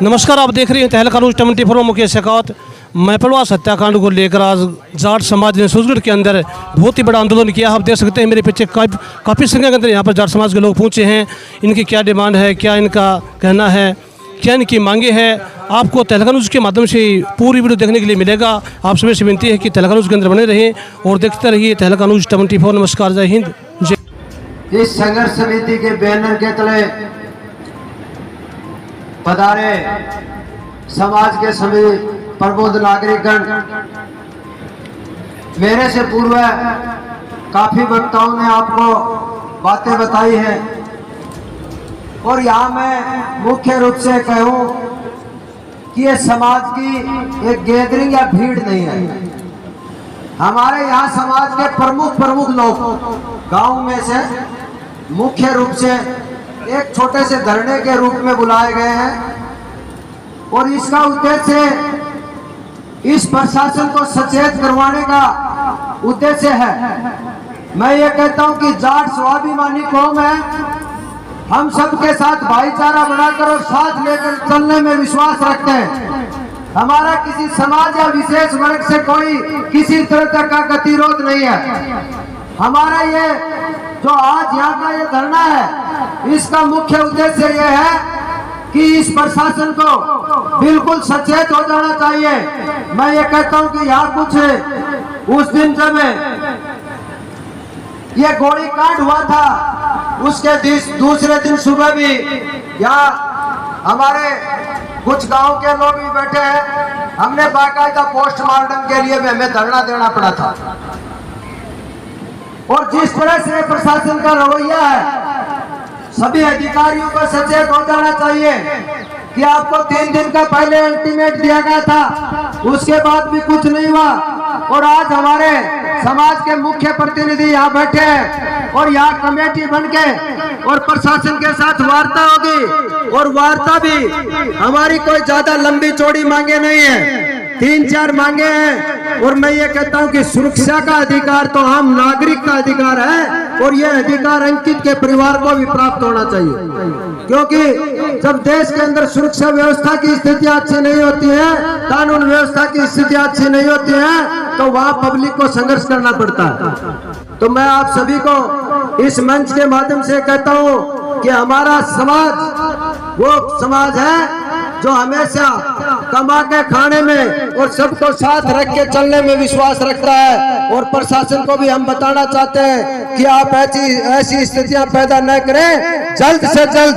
नमस्कार, आप देख रहे हैं तहलका न्यूज़ 24 मुख्य शिकायत। महपलवास हत्याकांड को लेकर आज जाट समाज ने सूरजगढ़ के अंदर बहुत ही बड़ा आंदोलन किया। आप देख सकते हैं मेरे पीछे काफ़ी संख्या के अंदर यहाँ पर जाट समाज के लोग पहुँचे हैं। इनकी क्या डिमांड है, क्या इनका कहना है, क्या इनकी मांगे हैं, आपको तहलका न्यूज़ के माध्यम से पूरी वीडियो देखने के लिए मिलेगा। आप सभी से विनती है कि तहलका न्यूज़ के अंदर बने रहें और देखते रहिए तहलका न्यूज़ 24। नमस्कार, जय हिंद, जय। इस संघर्ष समिति के बैनर के तले पधारे समाज के सभी प्रबुद्ध नागरिकगण, मेरे से पूर्व काफी वक्ताओं ने आपको बातें बताई है और यहाँ मैं मुख्य रूप से कहूँ कि ये समाज की एक गैदरिंग या भीड़ नहीं है। हमारे यहाँ समाज के प्रमुख लोग गांव में से मुख्य रूप से एक छोटे से धरने के रूप में बुलाए गए हैं और इसका उद्देश्य इस प्रशासन को सचेत करवाने का उद्देश्य है। मैं ये कहता हूं कि जाट स्वाभिमानी कौम है, हम सबके साथ भाईचारा बनाकर और साथ लेकर चलने में विश्वास रखते हैं। हमारा किसी समाज या विशेष वर्ग से कोई किसी तरह का गतिरोध नहीं है। हमारा ये जो आज यहाँ का ये धरना है, इसका मुख्य उद्देश्य ये है कि इस प्रशासन को बिल्कुल सचेत हो जाना चाहिए। मैं ये कहता हूँ कि यहाँ कुछ उस दिन जब ये गोली कांड हुआ था, उसके दूसरे दिन सुबह भी यहाँ हमारे कुछ गांव के लोग भी बैठे हैं। हमने बाकायदा पोस्टमार्टम के लिए भी हमें धरना देना पड़ा था। और जिस तरह से प्रशासन का रवैया है, सभी अधिकारियों को सचेत हो जाना चाहिए कि आपको 3 दिन का पहले अल्टीमेट दिया गया था, उसके बाद भी कुछ नहीं हुआ। और आज हमारे समाज के मुख्य प्रतिनिधि यहाँ बैठे हैं और यहाँ कमेटी बन के और प्रशासन के साथ वार्ता होगी। और वार्ता भी हमारी कोई ज्यादा लंबी चौड़ी मांगे नहीं है, 3-4 मांगे हैं। और मैं ये कहता हूं कि सुरक्षा का अधिकार तो आम नागरिक का अधिकार है और ये अधिकार अंकित के परिवार को भी प्राप्त होना चाहिए। क्योंकि जब देश के अंदर सुरक्षा व्यवस्था की स्थिति अच्छी नहीं होती है, कानून व्यवस्था की स्थिति अच्छी नहीं होती है, तो वहां पब्लिक को संघर्ष करना पड़ता है। तो मैं आप सभी को इस मंच के माध्यम से कहता हूं कि हमारा समाज वो समाज है जो हमेशा कमा के खाने में और सबको साथ रख के चलने में विश्वास रखता है। और प्रशासन को भी हम बताना चाहते हैं कि आप ऐसी स्थितियां पैदा न करें। जल्द से जल्द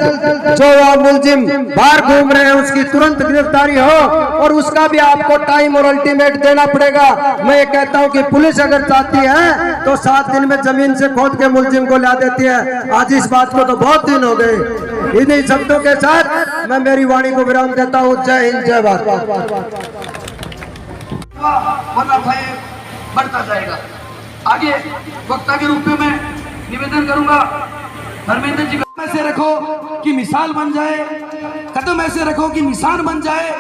जो मुलजिम बाहर घूम रहे हैं उसकी तुरंत गिरफ्तारी हो और उसका भी आपको टाइम और अल्टीमेट देना पड़ेगा। मैं ये कहता हूं कि पुलिस अगर चाहती है तो 7 दिन में जमीन से खोद के मुलजिम को ला देती है। आज इस बात को तो बहुत दिन हो गए। इन्हीं शब्दों के साथ मैं मेरी वाणी को विराम देता हूं। जय हिंद, जय भारत। बढ़ता जाएगा। आगे वक्ता के रूप में मैं निवेदन करूंगा, धर्मेंद्र जी, कदम ऐसे रखो कि मिसाल बन जाए, कदम ऐसे रखो कि मिसाल बन जाए।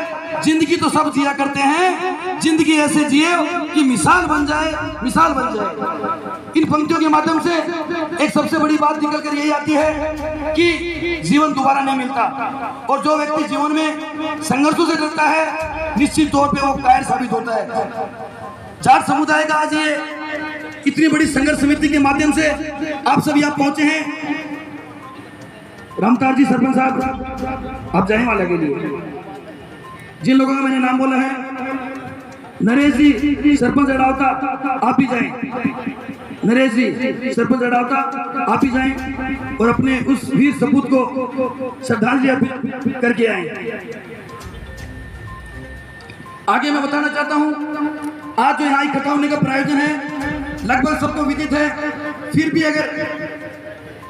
जिंदगी तो सब जिया करते हैं, जिंदगी ऐसे जिए कि मिसाल बन जाए, मिसाल बन जाए। इन पंक्तियों के माध्यम से एक सबसे बड़ी बात निकल कर यही आती है कि जीवन दोबारा नहीं मिलता और जो व्यक्ति जीवन में संघर्षों से डरता है निश्चित तौर पे वो कायर साबित होता है। जाट समुदाय का आज ये इतनी बड़ी संघर्ष समिति के माध्यम से आप सभी यहाँ पहुंचे हैं। रामतार जी सरपंच साहब, आप जाने वाले के लिए जिन लोगों का मैंने नाम बोला है, नरेश जी सरपंच अडावता, आप भी जाएं। नरेश जी सरपंच अडावता, आप ही जाएं और अपने उस वीर सपूत को श्रद्धांजलि अर्पित करके आए। आगे मैं बताना चाहता हूं, आज जो यहाँ इकट्ठा होने का प्रायोजन है लगभग सबको विदित है। फिर भी अगर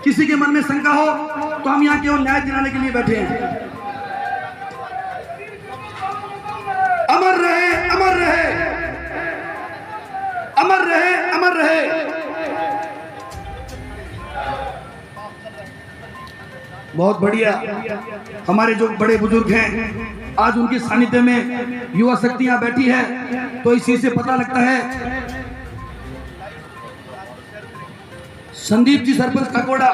किसी के मन में शंका हो तो हम यहाँ केवल न्याय दिलाने के लिए बैठे हैं। अमर रहे, अमर रहे, अमर रहे, अमर रहे। बहुत बढ़िया। हमारे जो बड़े बुजुर्ग हैं आज उनके सानिध्य में युवा शक्ति यहाँ बैठी है, तो इसी से पता लगता है। संदीप जी सरपंच काकोड़ा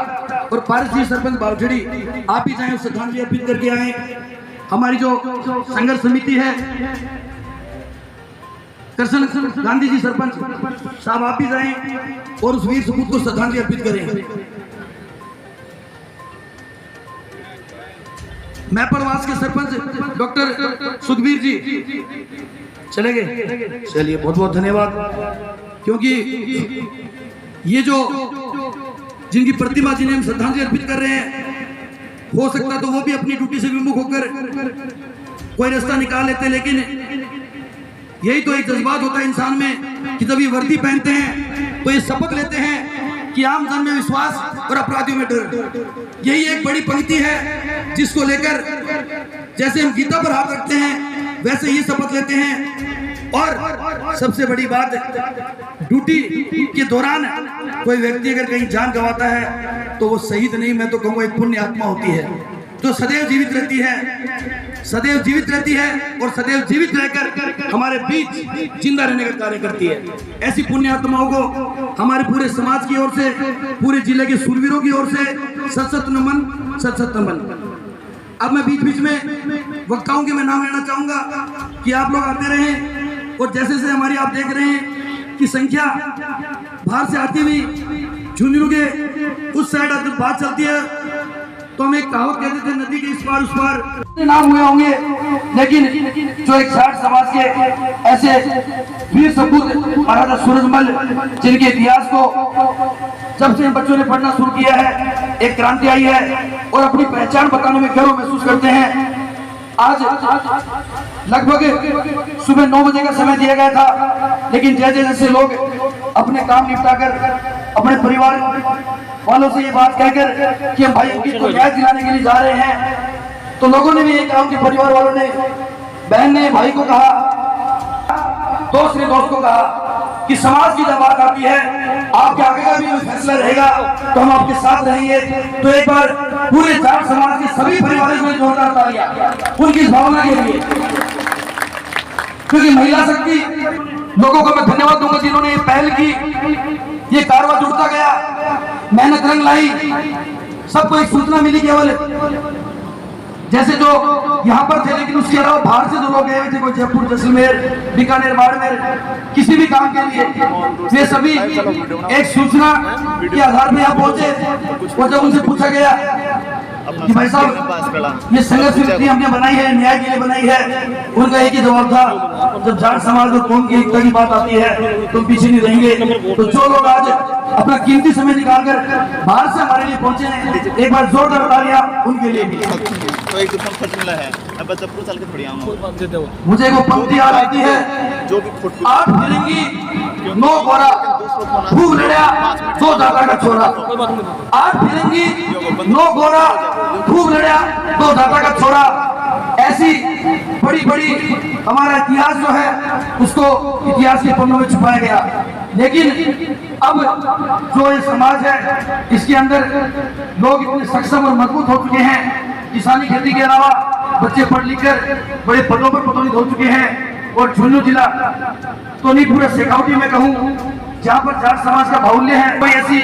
और पारस जी सरपंच बावझड़ी, आप ही जाएं, श्रद्धांजलि अर्पित करके आए। हमारी जो संघर्ष समिति है, कृष्ण गांधी जी सरपंच साहब आप भी जाएं और उस वीर सपूत को श्रद्धांजलि अर्पित करें। मैपड़वास के सरपंच डॉक्टर सुखबीर जी चले गए, चलिए बहुत बहुत धन्यवाद, क्योंकि ये जो जिनकी प्रतिमा जिन्हें हम श्रद्धांजलि अर्पित कर रहे हैं, हो सकता तो वो भी अपनी ड्यूटी से विमुख होकर कोई रास्ता निकाल लेते, लेकिन यही तो एक जज्बात होता है इंसान में कि जब ये वर्दी पहनते हैं तो ये शपथ लेते हैं कि आम जन में विश्वास और अपराधियों में डर। यही एक बड़ी पंक्ति है जिसको लेकर जैसे हम गीता पर हाथ रखते हैं वैसे ये शपथ लेते हैं। और सबसे बड़ी बात, ड्यूटी के दौरान कोई व्यक्ति अगर कहीं जान गंवाता है तो वो शहीद नहीं, मैं तो कहूँगा एक पुण्य आत्मा होती है जो सदैव जीवित रहती है, सदैव जीवित रहती है और सदैव जीवित रहकर हमारे बीच जिंदा रहने का कार्य करती है। ऐसी पुण्य आत्माओं को हमारे पूरे समाज की ओर से, पूरे जिले के शूरवीरों की ओर से सत नमन, सत नमन। अब मैं बीच बीच में वक्ताओं के मैं नाम लेना चाहूंगा कि आप लोग आते रहें, और जैसे जैसे हमारी आप देख रहे हैं कि संख्या बाहर से आती हुई झुंझुनू के उस साइड बात चलती है, तो हम एक कहावत कहते थे नदी के इस पार उस पार नाम हुए होंगे, लेकिन जो एक जाट समाज के ऐसे वीर सपूत महाराजा सूरजमल, जिनके इतिहास को जब से बच्चों ने पढ़ना शुरू किया है एक क्रांति आई है और अपनी पहचान बताने में गर्व महसूस करते हैं। आज लगभग सुबह 9 बजे का समय दिया गया था, लेकिन जैसे जैसे लोग अपने काम निपटाकर अपने परिवार वालों से ये बात कहकर कि हम भाई को न्याय दिलाने के लिए जा रहे हैं, तो लोगों ने भी ये कहा, उनके परिवार वालों ने, बहन ने भाई को कहा, दोस्त ने दोस्त को कहा कि समाज की जब बात आती है, आपके आगे का भी फैसला रहेगा तो हम आपके साथ रहेंगे। तो एक बार पूरे जाट समाज के सभी परिवारों में जोरदार तालियां उनकी इस भावना के लिए, क्योंकि महिला शक्ति लोगों को मैं धन्यवाद दूंगा जिन्होंने ये पहल की, ये कारवा जुड़ता गया, मेहनत रंग लाई, सबको एक सूचना मिली केवल जैसे जो यहाँ पर थे, लेकिन उसके अलावा बाहर से जो लोग गए हुए थे, कोई जयपुर, जैसलमेर, बीकानेर, बाड़मेर, किसी भी काम के लिए, वे सभी एक सूचना के आधार पर यहाँ पहुंचे। और जब उनसे पूछा गया कि भाई साहब ये संघर्ष समिति हमने बनाई है, न्याय के लिए बनाई है, उनका एक ही जवाब था, जब जाट समाज और कौम की एकता की बात आती है तो पीछे नहीं रहेंगे। तो जो लोग आज अपना कीमती समय निकालकर बाहर से हमारे लिए पहुंचे हैं, एक बार जोरदार तालियां उनके लिए भी। तो एक दुकान फट मिला है, अब जब कुछ साल के बढ़िया मुझे वो पंक्ति याद आती है, जो भी फुट 8 फिरंगी 9 गोरा खूब लड़या 2 दादा का छोरा। 8 फिरंगी 9 गोरा खूब लड़या 2 दादा का छोरा। ऐसी बड़ी बड़ी हमारा इतिहास जो है उसको इतिहास के पन्नों में छुपाया गया, लेकिन अब जो ये समाज है इसके अंदर लोग इतने सक्षम और मजबूत हो चुके हैं, किसानी खेती के अलावा बच्चे पढ़ लिख कर बड़े पदों पर पदोन्नत हो चुके हैं। और झुंझुनू जिला तो नहीं, पूरे शेखावटी में कहूँ जहाँ पर जाट समाज का बाहुल्य है, कोई ऐसी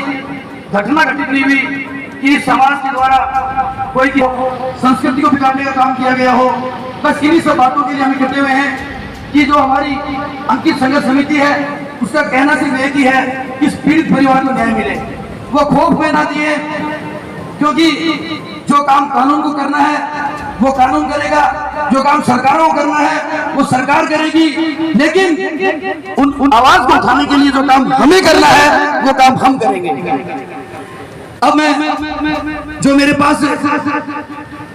घटना घटित नहीं हुई कि समाज के द्वारा कोई संस्कृति को बिगाड़ने का काम किया गया हो। बस इन्हीं सब बातों के लिए हम इकट्ठे हुए हैं कि जो हमारी अंकित संघर्ष समिति है उसका कहना सिर्फ एक ही है कि इस पीड़ित परिवार को न्याय मिले। वो खौफ में ना दिए, क्योंकि जो काम कानून को करना है वो कानून करेगा, जो काम सरकारों को करना है वो सरकार करेगी, लेकिन उन आवाज को उठाने के लिए जो काम हमें करना है वो काम हम करेंगे। अब मैं जो मेरे पास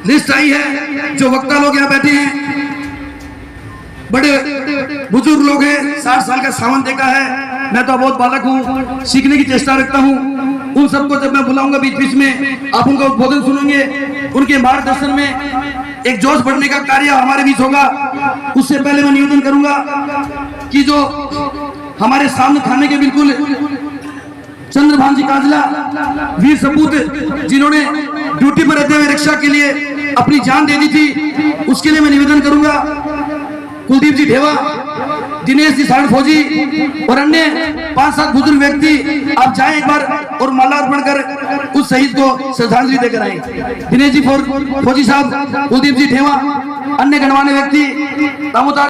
लिस्ट आई है, जो वक्ता लोग यहाँ बैठे हैं बड़े बुजुर्ग लोग हैं, 60 साल का सावन देखा है, मैं तो बहुत बालक हूँ, सीखने की चेष्टा रखता हूँ। उन सबको जब मैं बुलाऊंगा बीच बीच में, आप उनका उद्बोधन सुनेंगे, उनके मार्गदर्शन में एक जोश बढ़ने का कार्य हमारे बीच होगा। उससे पहले मैं निवेदन करूंगा कि जो हमारे सामने थाने के बिल्कुल चंद्रभान जी काजला वीर सपूत, जिन्होंने ड्यूटी पर रहते हुए रक्षा के लिए अपनी जान दे दी थी, उसके लिए मैं निवेदन करूंगा कुलदीप जी ढेवा, दिनेश जी सारण फौजी और अन्य 5-7 बुजुर्ग व्यक्ति आप जाएं एक बार और माला अर्पण कर उस शहीद को श्रद्धांजलि देकर आए। दिनेश जी फौजी साहब, कुलदीप जी ढेवा, अन्य गणमान्य व्यक्ति दामोदर